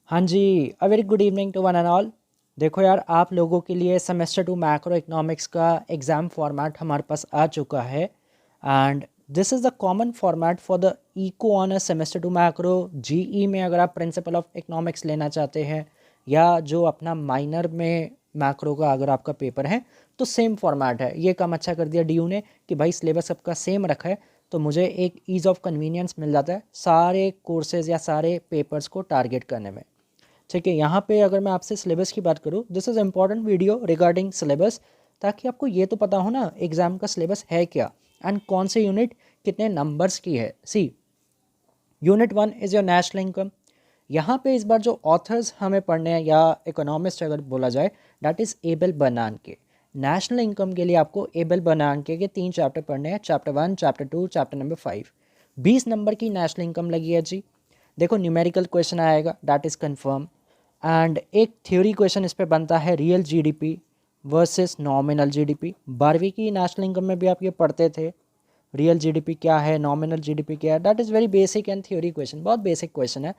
हाँ जी, a very good evening to one and all. देखो यार, आप लोगों के लिए सेमेस्टर 2 मैक्रो इकोनॉमिक्स का एग्ज़ाम फॉर्मेट हमारे पास आ चुका है and this is the common format for the eco honours semester 2 macro GE में। अगर आप प्रिंसिपल ऑफ इकोनॉमिक्स लेना चाहते हैं या जो अपना माइनर में मैक्रो का अगर आपका पेपर है तो सेम फॉर्मेट है। ये काम अच्छा कर दिया डीयू ने कि भाई सिलेबस सबका सेम रखा है, तो मुझे एक ईज़ ऑफ कन्वीनियंस मिल जाता है सारे कोर्सेज़ या सारे पेपर्स को टारगेट करने में। ठीक है, यहाँ पे अगर मैं आपसे सिलेबस की बात करूँ, this is important video regarding syllabus, ताकि आपको ये तो पता हो ना एग्ज़ाम का सिलेबस है क्या एंड कौन से यूनिट कितने नंबर्स की है। See, unit 1 is your national income. यहाँ पे इस बार जो ऑथर्स हमें पढ़ने हैं या इकोनॉमिस्ट अगर बोला जाए, that is able बर्नानके। National income के लिए आपको एबल बर्नानके के 3 चैप्टर पढ़ने हैं, chapter 1, chapter 2, chapter number 5। 20 number की नेशनल इनकम लगी है जी। देखो, न्यूमेरिकल क्वेश्चन आएगा, डैट इज़ कन्फर्म। एंड एक थ्योरी क्वेश्चन इस पे बनता है, real GDP versus nominal GDP. 12वीं की नेशनल इनकम में भी आप ये पढ़ते थे, रियल जीडीपी क्या है, नॉमिनल जीडीपी क्या है। That is very basic and theory question, बहुत बेसिक क्वेश्चन है।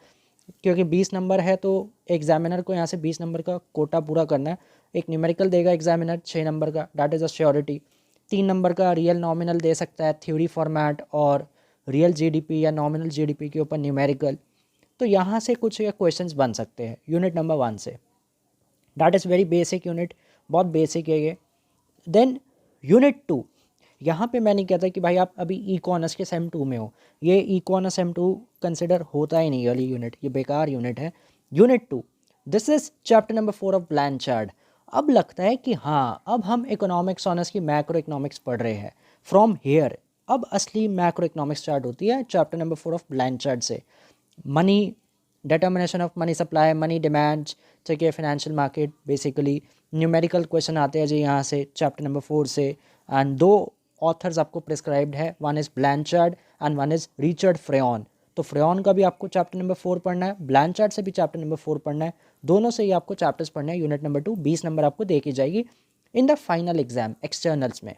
क्योंकि 20 नंबर है तो एग्जामिनर को यहाँ से 20 नंबर का कोटा पूरा करना है। एक न्यूमेरिकल देगा एग्जामिनर 6 नंबर का, that is a surety. 3 number का रियल नॉमिनल दे सकता है थ्योरी फॉर्मेट, और रियल जीडीपी या नॉमिनल जीडीपी के ऊपर न्यूमेरिकल। तो यहाँ से कुछ क्वेश्चंस बन सकते हैं यूनिट नंबर 1 से। That is very basic unit, बहुत बेसिक है ये। देन यूनिट 2, यहाँ पे मैं नहीं कहता कि भाई आप अभी इकोनॉमिक्स के सेम 2 में हो। ये इकोनॉमिक्स सेम 2 कंसिडर होता ही नहीं वाली यूनिट, ये बेकार यूनिट है। Unit 2, this is chapter number 4 of Blanchard. अब लगता है कि हाँ, अब हम इकोनॉमिक्स ऑनर्स की मैक्रो इकोनॉमिक्स पढ़ रहे हैं। फ्रॉम हेयर अब असली मैक्रो इकोनॉमिक्स स्टार्ट होती है चैप्टर नंबर 4 ऑफ ब्लैंचार्ड से। Money, determination of money supply, money demand, ठीक है, financial market basically. Numerical question आते हैं जी यहाँ से चैप्टर नंबर 4 से। एंड 2 ऑथर्स आपको प्रिस्क्राइब्ड है, one is Blanchard and one is Richard Froyen. तो फ्रेयन का भी आपको चैप्टर नंबर 4 पढ़ना है, ब्लैंचार्ड से भी चैप्टर नंबर 4 पढ़ना है। दोनों से ही आपको चैप्टर्स पढ़ना है। यूनिट नंबर 2 20 नंबर आपको दे की जाएगी in the final exam externals में,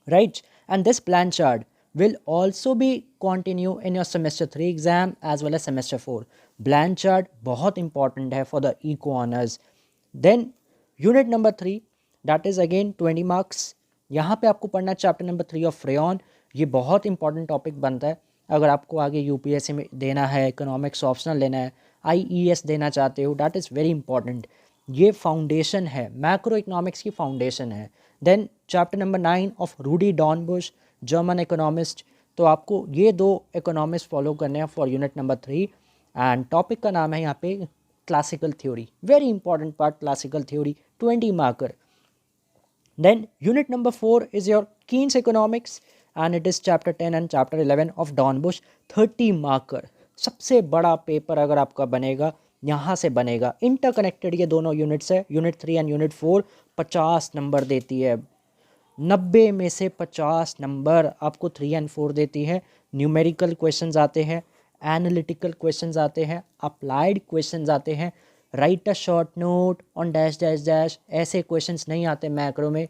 right? And this Blanchard will also be continue in your semester 3 exam as well as semester 4. Blanchard बहुत important है for the eco honors. Then unit number 3, that is again 20 marks. यहाँ पे आपको पढ़ना है chapter number 3 of फ्रेयन। ये बहुत important topic बनता है अगर आपको आगे यूपीएससी में देना है, इकोनॉमिक्स ऑप्शनल लेना है, आईईएस देना चाहते हो, दैट इज़ वेरी इंपॉर्टेंट। ये फाउंडेशन है, मैक्रो इकोनॉमिक्स की फाउंडेशन है। Then chapter number 9 of Rudi Dornbusch, German economist. तो आपको ये 2 इकोनॉमिस्ट फॉलो करने हैं for unit number 3। And topic का नाम है यहाँ पे classical theory, very important part classical theory, 20 marker. Then unit number 4 is your Keynes economics and it is chapter 10 and chapter 11 of Dornbusch, 30 marker। सबसे बड़ा paper अगर आपका बनेगा यहाँ से बनेगा। इंटरकनेक्टेड ये दोनों यूनिट्स है, यूनिट 3 एंड यूनिट 4। 50 नंबर देती है, 90 में से 50 नंबर आपको 3 एंड 4 देती है। न्यूमेरिकल क्वेश्चंस आते हैं, एनालिटिकल क्वेश्चंस आते हैं, अप्लाइड क्वेश्चंस आते हैं, right a short note on dash dash dash, ऐसे क्वेश्चंस नहीं आते मैक्रो में।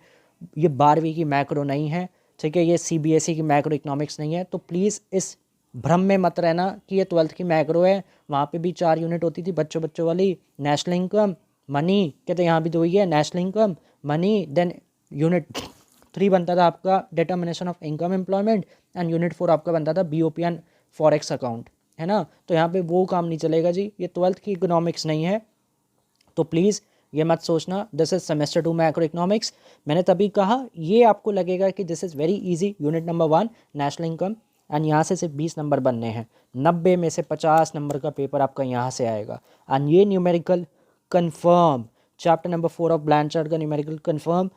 ये 12वीं की मैक्रो नहीं है, ठीक है, ये सीबीएसई की मैक्रो इकोनॉमिक्स नहीं है। तो प्लीज़ इस भ्रम में मत रहना कि ये 12th की मैक्रो है। वहाँ पे भी 4 यूनिट होती थी बच्चों वाली, नेशनल इनकम, मनी, कहते यहाँ भी 2 ही है, national income, money. Then unit 3 बनता था आपका determination of income employment and unit 4 आपका बनता था बीओपी एंड फॉरेक्स अकाउंट, है ना। तो यहाँ पे वो काम नहीं चलेगा जी, ये 12th की इकोनॉमिक्स नहीं है। तो प्लीज़ ये मत सोचना this is semester 2 macro economics. मैंने तभी कहा ये आपको लगेगा कि this is very easy. Unit number 1 national income, and यहाँ से सिर्फ 20 नंबर बनने हैं। 90 में से 50 नंबर का पेपर आपका यहाँ से आएगा। एंड ये numerical confirm, chapter number 4 of Blanchard का न्यूमेरिकल कन्फर्म।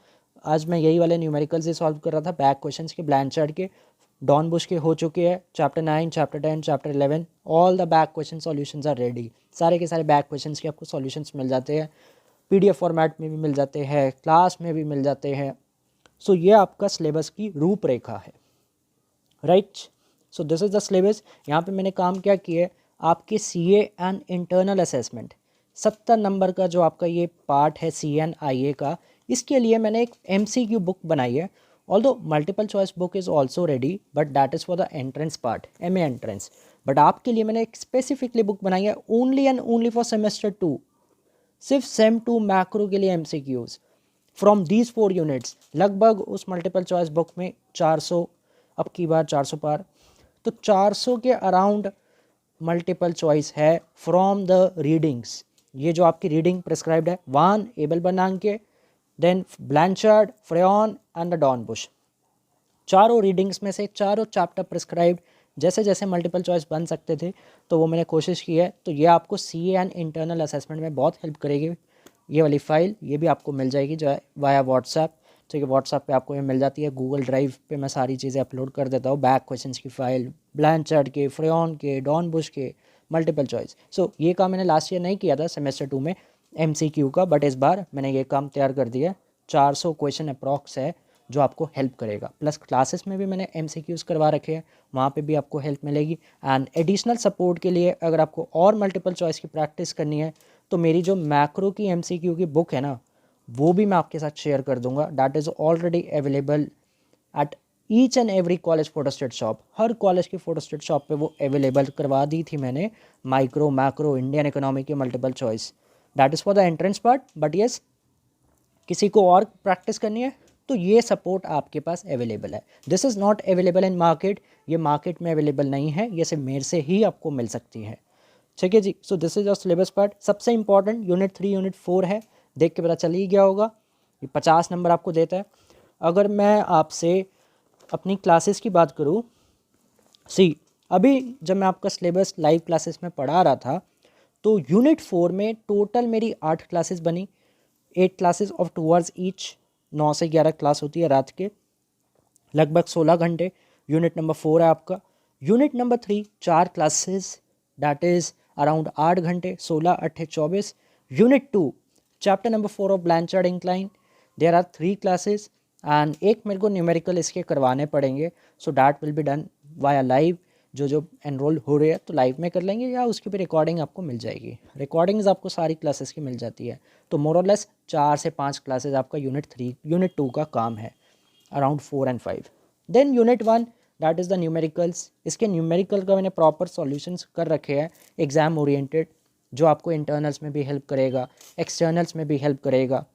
आज मैं यही वाले न्यूमेरिकल से सॉल्व कर रहा था, बैक क्वेश्चंस के ब्लैंचार्ड के, डॉनबुश के हो चुके हैं। Chapter 9, chapter 10, chapter 11, all the back question solutions are ready. सारे के सारे बैक क्वेश्चंस के आपको सॉल्यूशंस मिल जाते हैं, पीडीएफ फॉर्मेट में भी मिल जाते हैं, क्लास में भी मिल जाते हैं। सो ये आपका सिलेबस की रूपरेखा है, right. So this is the syllabus. यहाँ पे मैंने काम क्या किया है, आपके CA and internal assessment 70 number का जो आपका ये पार्ट है सी एन आई ए का, इसके लिए मैंने एक एमसीक्यू बुक बनाई है although multiple choice book is also ready, but that is for the entrance part, MA entrance. But आपके लिए मैंने एक स्पेसिफिकली बुक बनाई है only and only for semester 2, सिर्फ सेम 2 मैक्रो के लिए MCQs फ्रॉम दीज 4 यूनिट्स। लगभग उस मल्टीपल चॉइस बुक में 400, अब की बार 400 पार, तो 400 के अराउंड मल्टीपल चॉइस है फ्रॉम द रीडिंग्स। ये जो आपकी रीडिंग प्रिस्क्राइब्ड है, one Abel Bernanke, then Blanchard, Froyen and the Dornbusch, चारों रीडिंग्स में से चारों चैप्टर प्रिस्क्राइब्ड। जैसे जैसे मल्टीपल चॉइस बन सकते थे तो वो मैंने कोशिश की है। तो ये आपको CA एंड इंटरनल असेसमेंट में बहुत हेल्प करेगी। ये वाली फ़ाइल ये भी आपको मिल जाएगी जो है वाया व्हाट्सएप। ठीक है, व्हाट्सएप पे आपको ये मिल जाती है। गूगल ड्राइव पे मैं सारी चीज़ें अपलोड कर देता हूँ, बैक क्वेश्चंस की फ़ाइल, ब्लैंचार्ड के, फ्रेयॉन के, डॉन बुश के, मल्टीपल चॉइस। सो ये काम मैंने लास्ट ईयर नहीं किया था सेमेस्टर 2 में MCQ का, बट इस बार मैंने ये काम तैयार कर दिया। 400 क्वेश्चन अप्रॉक्स है जो आपको हेल्प करेगा। प्लस क्लासेस में भी मैंने MCQs करवा रखे हैं, वहाँ पे भी आपको हेल्प मिलेगी। एंड एडिशनल सपोर्ट के लिए अगर आपको और मल्टीपल चॉइस की प्रैक्टिस करनी है तो मेरी जो मैक्रो की MCQ की बुक है ना, वो भी मैं आपके साथ शेयर कर दूंगा। That is already available at each and every college photostat shop. Her college की फोटोस्टेट शॉप पे वो अवेलेबल करवा दी थी मैंने, माइक्रो, मैक्रो, इंडियन इकोनॉमी की multiple choice. That is for the entrance part, but yes किसी को और प्रैक्टिस करनी है तो ये सपोर्ट आपके पास अवेलेबल है। This is not available in market, ये मार्केट में अवेलेबल नहीं है, ये सिर्फ मेरे से ही आपको मिल सकती है। ठीक है जी। So this is your syllabus part. सबसे इंपॉर्टेंट यूनिट 3 यूनिट 4 है, देख के पता चल ही गया होगा। ये 50 नंबर आपको देता है। अगर मैं आपसे अपनी क्लासेस की बात करूँ, अभी जब मैं आपका सिलेबस लाइव क्लासेस में पढ़ा रहा था तो यूनिट 4 में टोटल मेरी 8 क्लासेस बनी, 8 क्लासेस ऑफ 2 आवर्स ईच, 9 से 11 क्लास होती है रात के, लगभग 16 घंटे। यूनिट नंबर 4 है आपका। Unit number 3 4 classes, that is around 8 घंटे, 16 8 24। Unit 2 chapter number 4 of Blanchard incline, there are 3 classes and एक मेरे को न्यूमेरिकल इसके करवाने पड़ेंगे। So that will be done via live. जो एनरोल हो रहे हैं तो लाइव में कर लेंगे या उसकी भी रिकॉर्डिंग आपको मिल जाएगी। रिकॉर्डिंग्स आपको सारी क्लासेस की मिल जाती है। तो मोर और लेस 4 से 5 क्लासेस आपका यूनिट 2 का काम है, around 4 and 5। Then unit 1 that is the numericals. इसके न्यूमेरिकल का मैंने प्रॉपर सॉल्यूशंस कर रखे हैं एग्ज़ाम ओरिएंटेड, जो आपको इंटरनल्स में भी हेल्प करेगा, एक्सटर्नल्स में भी हेल्प करेगा।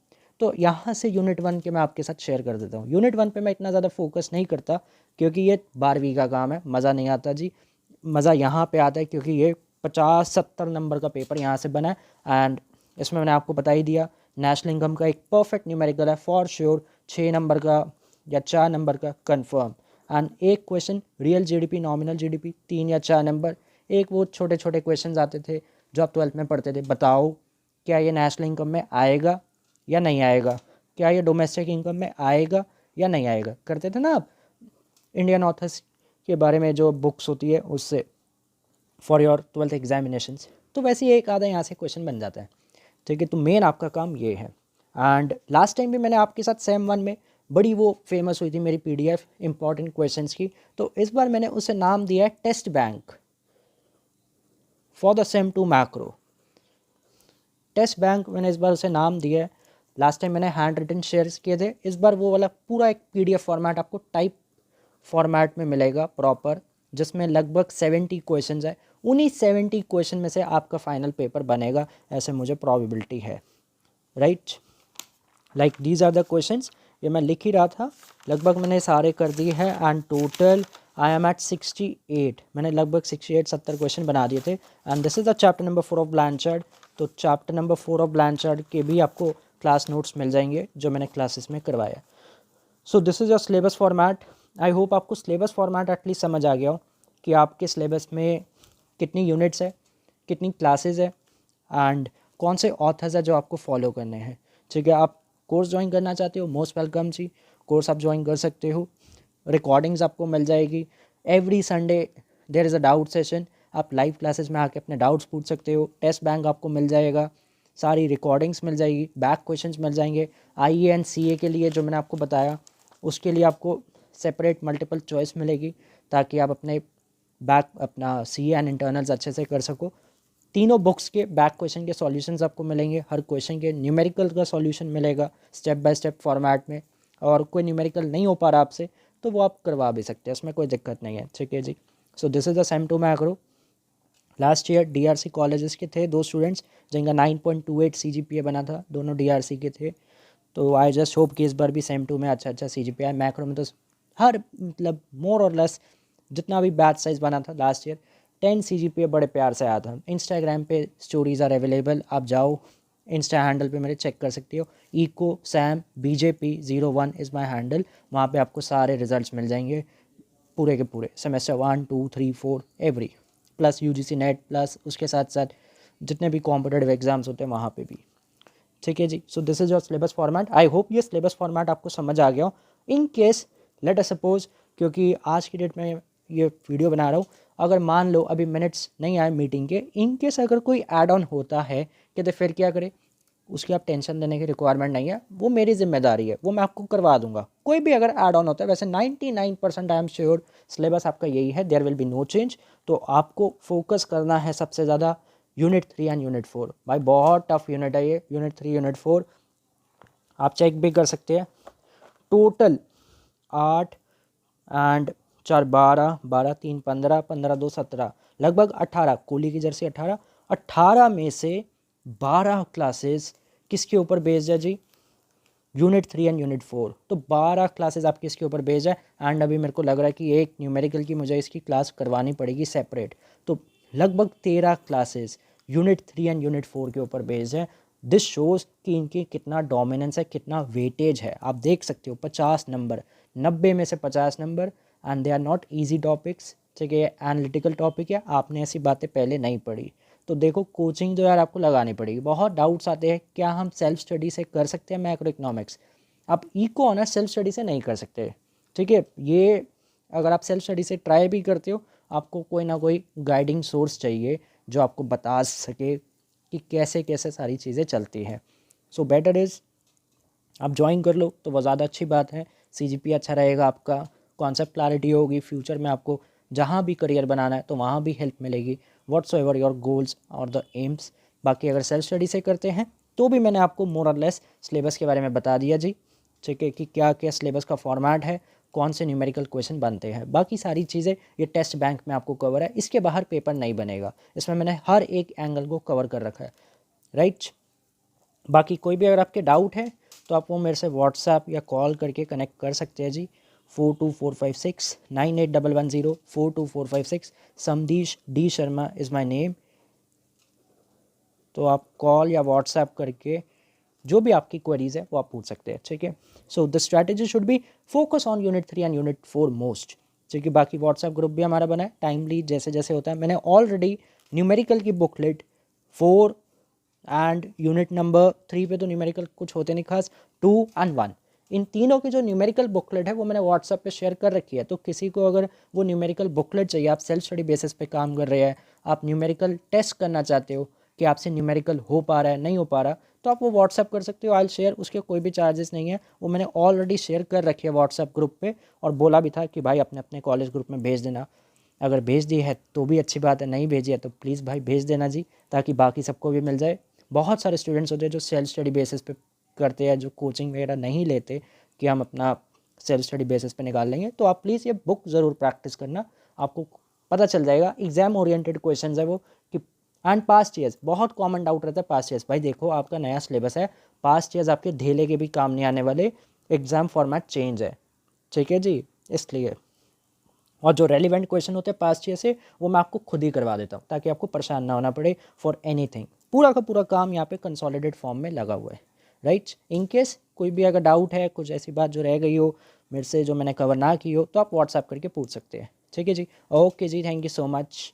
तो यहाँ से यूनिट 1 के मैं आपके साथ शेयर कर देता हूँ। यूनिट 1 पे मैं इतना ज़्यादा फोकस नहीं करता क्योंकि ये 12वीं का काम है, मज़ा नहीं आता जी। मज़ा यहाँ पे आता है क्योंकि ये 50-70 नंबर का पेपर यहाँ से बना है। एंड इसमें मैंने आपको बता ही दिया, नेशनल इनकम का एक परफेक्ट न्यूमेरिकल है फॉर श्योर, 6 नंबर का या 4 नंबर का कंफर्म। एंड एक question real GDP, nominal GDP, 3 या 4 नंबर। एक वो छोटे छोटे क्वेश्चन आते थे जो आप 12th में पढ़ते थे, बताओ क्या ये नेशनल इनकम में आएगा या नहीं आएगा, क्या ये डोमेस्टिक इनकम में आएगा या नहीं आएगा, करते थे ना आप इंडियन ऑथर्स के बारे में जो बुक्स होती है उससे फॉर योर 12th एग्जामिनेशंस। तो वैसे ही एक आधा यहाँ से क्वेश्चन बन जाता है। ठीक है, तो मेन आपका काम ये है। एंड लास्ट टाइम भी मैंने आपके साथ सेम 1 में बड़ी वो फेमस हुई थी मेरी PDF इंपॉर्टेंट क्वेश्चंस की, तो इस बार मैंने उसे नाम दिया है test bank for the same 2 macro. Test bank मैंने इस बार उसे नाम दिया है। लास्ट टाइम मैंने हैंड रिटन शेयर किए थे, इस बार वो वाला पूरा एक PDF फॉर्मेट आपको टाइप फॉर्मेट में मिलेगा प्रॉपर, जिसमें लगभग 70 क्वेश्चंस है। उन्हीं 70 क्वेश्चन में से आपका फाइनल पेपर बनेगा, ऐसे मुझे प्रोबेबिलिटी है। Right, like these are the questions. ये मैं लिख ही रहा था, लगभग मैंने सारे कर दिए हैं। And total I am at 68, मैंने लगभग 68-70 क्वेश्चन बना दिए थे। And this is the chapter number 4 of Blanchard. तो चैप्टर नंबर 4 ऑफ ब्लैंचार्ड के भी आपको क्लास नोट्स मिल जाएंगे जो मैंने क्लासेस में करवाया। सो this is your syllabus format. I hope आपको सिलेबस फॉर्मेट एटलीस्ट समझ आ गया हो कि आपके सिलेबस में कितनी यूनिट्स है, कितनी क्लासेस है एंड कौन से ऑथर्स है जो आपको फॉलो करने हैं। ठीक है, आप कोर्स ज्वाइन करना चाहते हो, मोस्ट वेलकम जी, कोर्स आप ज्वाइन कर सकते हो। रिकॉर्डिंग्स आपको मिल जाएगी। Every Sunday there is a doubt session, आप लाइव क्लासेस में आके अपने डाउट्स पूछ सकते हो। टेस्ट बैंक आपको मिल जाएगा, सारी रिकॉर्डिंग्स मिल जाएगी, बैक क्वेश्चंस मिल जाएंगे। IE एंड CA के लिए जो मैंने आपको बताया उसके लिए आपको सेपरेट मल्टीपल चॉइस मिलेगी ताकि आप अपने अपना CA एंड इंटरनल्स अच्छे से कर सको। तीनों बुक्स के बैक क्वेश्चन के सॉल्यूशंस आपको मिलेंगे, हर क्वेश्चन के न्यूमेरिकल का सॉल्यूशन मिलेगा स्टेप बाय स्टेप फॉर्मेट में। और कोई न्यूमेरिकल नहीं हो पा रहा आपसे तो वो आप करवा भी सकते हैं, उसमें कोई दिक्कत नहीं है। ठीक है जी। So this is the same to macro. Last year DRC colleges के थे 2 स्टूडेंट्स जिनका 9.28 सीजीपीए बना था, दोनों डीआरसी के थे। तो आई जस्ट होप कि इस बार भी सेम टू में अच्छा सीजीपीए आए। मैक्रो में तो हर मतलब मोर और लेस जितना भी बैच साइज बना था लास्ट ईयर 10 सीजीपीए बड़े प्यार से आया था। इंस्टाग्राम पे स्टोरीज आर अवेलेबल, आप जाओ इंस्टा हैंडल पे मेरे चेक कर सकते हो, eco Sam BJP01 is my handle. वहाँ पे आपको सारे रिजल्ट्स मिल जाएंगे पूरे के पूरे semester 1 2 3 4 every, plus UGC net, plus उसके साथ साथ जितने भी कॉम्पिटेटिव एग्जाम्स होते हैं वहाँ पे भी। ठीक है जी। So this is your syllabus format. I hope ये सिलेबस फॉर्मेट आपको समझ आ गया हो। In case let us suppose, क्योंकि आज की डेट में ये वीडियो बना रहा हूँ, अगर मान लो अभी मिनट्स नहीं आए मीटिंग के, इन केस अगर कोई ऐड ऑन होता है कि तो फिर क्या करें, उसकी आप टेंशन लेने की रिक्वायरमेंट नहीं है, वो मेरी जिम्मेदारी है, वो मैं आपको करवा दूंगा। कोई भी अगर ऐड ऑन होता है, वैसे 99% आई एम श्योर सिलेबस आपका यही है, there will be no change. तो आपको फोकस करना है सबसे ज़्यादा यूनिट 3 एंड यूनिट 4। भाई बहुत टफ यूनिट है ये, यूनिट 3 यूनिट 4। आप चेक भी कर सकते हैं। टोटल 8 एंड 4 12, 12 3 15, 15 2 17, लगभग 18, कोहली की जर्सी 18, 18 में से 12 क्लासेस किसके ऊपर बेस्ड है जी, यूनिट 3 एंड यूनिट 4। तो 12 क्लासेस आपकी इसके ऊपर बेस्ड है। एंड अभी मेरे को लग रहा है कि एक न्यूमेरिकल की मुझे इसकी क्लास करवानी पड़ेगी सेपरेट। तो लगभग 13 क्लासेस यूनिट 3 एंड यूनिट 4 के ऊपर बेस्ड है। दिस शोज़ कि इनकी कितना डोमिनेंस है, कितना वेटेज है। आप देख सकते हो 50 नंबर, 90 में से 50 number, and they are not easy topics. ठीक है, एनालिटिकल टॉपिक है, आपने ऐसी बातें पहले नहीं पढ़ी। तो देखो कोचिंग जो यार आपको लगानी पड़ेगी। बहुत डाउट्स आते हैं क्या हम सेल्फ स्टडी से कर सकते हैं मैक्रो इकोनॉमिक्स। आप इको ऑनर्स सेल्फ स्टडी से नहीं कर सकते। ठीक है, ये अगर आप सेल्फ स्टडी से ट्राई भी करते हो, आपको कोई ना कोई गाइडिंग सोर्स चाहिए जो आपको बता सके कि कैसे कैसे सारी चीज़ें चलती हैं। सो बेटर इज़ आप ज्वाइन कर लो तो वो ज़्यादा अच्छी बात है। सीजीपी अच्छा रहेगा, आपका कॉन्सेप्ट क्लैरिटी होगी, फ्यूचर में आपको जहाँ भी करियर बनाना है तो वहाँ भी हेल्प मिलेगी, व्हाट्स एवर योर गोल्स और द एम्स। बाकी अगर सेल्फ स्टडी से करते हैं तो भी मैंने आपको मोर और लेस सिलेबस के बारे में बता दिया जी। ठीक है, कि क्या क्या सिलेबस का फॉर्मेट है, कौन से न्यूमेरिकल क्वेश्चन बनते हैं, बाकी सारी चीज़ें ये टेस्ट बैंक में आपको कवर है। इसके बाहर पेपर नहीं बनेगा, इसमें मैंने हर एक एंगल को कवर कर रखा है, राइट। बाकी कोई भी अगर आपके डाउट है तो आप वो मेरे से व्हाट्सएप या कॉल करके कनेक्ट कर सकते हैं जी। 4245698110, 42456। Samdish D Sharma is my name. तो आप कॉल या व्हाट्सएप करके जो भी आपकी क्वेरीज है वो आप पूछ सकते हैं। ठीक है, so the strategy should be focus on unit 3 and unit 4 most. ठीक है, बाकी व्हाट्सएप ग्रुप भी हमारा बना है, टाइमली जैसे जैसे होता है। मैंने ऑलरेडी न्यूमेरिकल की बुकलेट 4 एंड यूनिट नंबर 3 पे तो न्यूमेरिकल कुछ होते नहीं खास, 2 एंड 1, इन तीनों की जो न्यूमेरिकल बुकलेट है वो मैंने व्हाट्सएप पे शेयर कर रखी है। तो किसी को अगर वो न्यूमेरिकल बुकलेट चाहिए, आप सेल्फ स्टडी बेसिस पे काम कर रहे हैं, आप न्यूमेरिकल टेस्ट करना चाहते हो कि आपसे न्यूमेरिकल हो पा रहा है नहीं हो पा रहा, तो आप वो व्हाट्सएप कर सकते हो। आई शेयर, उसके कोई भी चार्जेस नहीं है, वो मैंने ऑलरेडी शेयर कर रखी है व्हाट्सएप ग्रुप पे, और बोला भी था कि भाई अपने अपने कॉलेज ग्रुप में भेज देना। अगर भेज दी है तो भी अच्छी बात है, नहीं भेजी है तो प्लीज़ भाई भेज देना जी, ताकि बाकी सबको भी मिल जाए। बहुत सारे स्टूडेंट्स होते हैं जो सेल्फ स्टडी बेसिस पे करते हैं, जो कोचिंग वगैरह नहीं लेते कि हम अपना सेल्फ स्टडी बेसिस पे निकाल लेंगे। तो आप प्लीज़ ये बुक ज़रूर प्रैक्टिस करना, आपको पता चल जाएगा। एग्जाम ओरिएंटेड क्वेश्चन है वो, कि एंड पास्ट ईयर्स बहुत कॉमन डाउट रहता है। पास्ट ईयर्स भाई देखो आपका नया सिलेबस है, पास्ट ईयर्स आपके धेले के भी काम नहीं आने वाले, एग्ज़ाम फॉर्मेट चेंज है। ठीक है जी, इसलिए। और जो रेलिवेंट क्वेश्चन होते हैं पास्ट ईयर से वो मैं आपको खुद ही करवा देता हूँ, ताकि आपको परेशान ना होना पड़े फॉर एनीथिंग। पूरा का पूरा काम यहाँ पे कंसोलिडेट फॉर्म में लगा हुआ है, राइट। इन केस कोई भी अगर डाउट है, कुछ ऐसी बात जो रह गई हो मेरे से जो मैंने कवर ना की हो, तो आप व्हाट्सएप करके पूछ सकते हैं। ठीक है जी, ओके जी, थैंक यू सो मच।